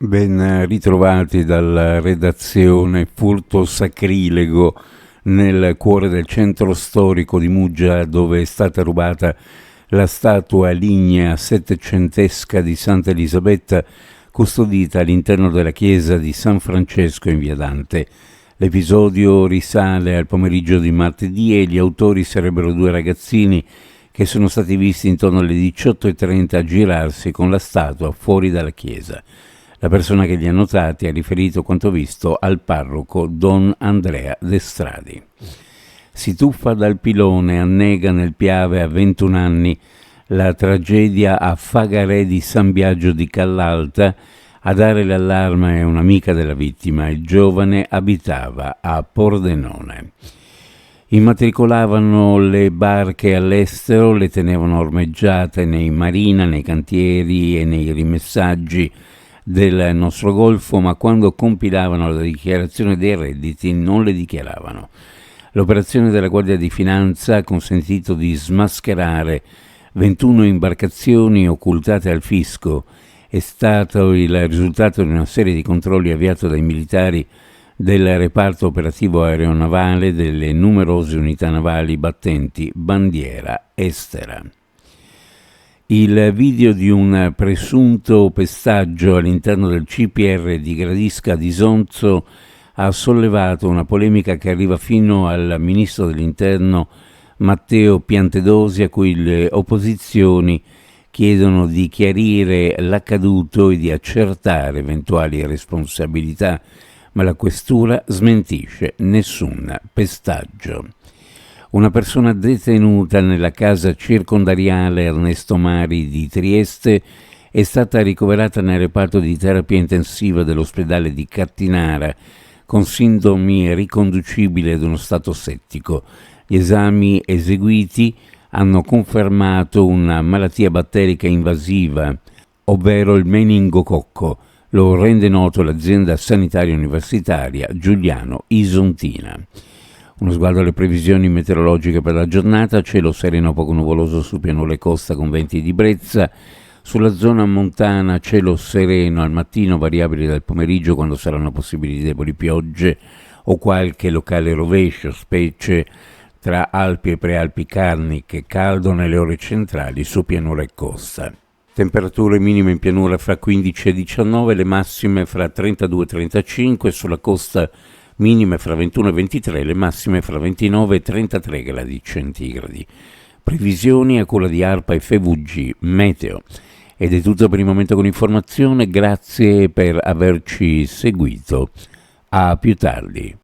Ben ritrovati dalla redazione. Furto sacrilego nel cuore del centro storico di Muggia, dove è stata rubata la statua lignea settecentesca di Santa Elisabetta, custodita all'interno della chiesa di San Francesco in Via Dante. L'episodio risale al pomeriggio di martedì e gli autori sarebbero due ragazzini che sono stati visti intorno alle 18:30 a girarsi con la statua fuori dalla chiesa. La persona che li ha notati ha riferito quanto visto al parroco Don Andrea Destradi. Si tuffa dal pilone, annega nel Piave a 21 anni. La tragedia a Fagarè di San Biagio di Callalta. A dare l'allarme è un'amica della vittima. Il giovane abitava a Pordenone. Immatricolavano le barche all'estero, le tenevano ormeggiate nei marina, nei cantieri e nei rimessaggi del nostro golfo, ma quando compilavano la dichiarazione dei redditi non le dichiaravano. L'operazione della Guardia di Finanza ha consentito di smascherare 21 imbarcazioni occultate al fisco. È stato il risultato di una serie di controlli avviato dai militari del reparto operativo aeronavale delle numerose unità navali battenti bandiera estera. Il video di un presunto pestaggio all'interno del CPR di Gradisca di Sonzo ha sollevato una polemica che arriva fino al ministro dell'Interno Matteo Piantedosi, a cui le opposizioni chiedono di chiarire l'accaduto e di accertare eventuali responsabilità, ma la questura smentisce nessun pestaggio. Una persona detenuta nella casa circondariale Ernesto Mari di Trieste è stata ricoverata nel reparto di terapia intensiva dell'ospedale di Cattinara con sintomi riconducibili ad uno stato settico. Gli esami eseguiti hanno confermato una malattia batterica invasiva, ovvero il meningococco. Lo rende noto l'azienda sanitaria universitaria Giuliano Isontina. Uno sguardo alle previsioni meteorologiche per la giornata: cielo sereno poco nuvoloso sul pianoro costa con venti di brezza. Sulla zona montana cielo sereno al mattino, variabili dal pomeriggio quando saranno possibili deboli piogge o qualche locale rovescio, specie tra Alpi e Prealpi Carniche, caldo nelle ore centrali su pianura e costa. Temperature minime in pianura fra 15 e 19, le massime fra 32 e 35, sulla costa minime fra 21 e 23, le massime fra 29 e 33 gradi centigradi. Previsioni a cura di ARPA e FVG Meteo. Ed è tutto per il momento con informazione, grazie per averci seguito. A più tardi.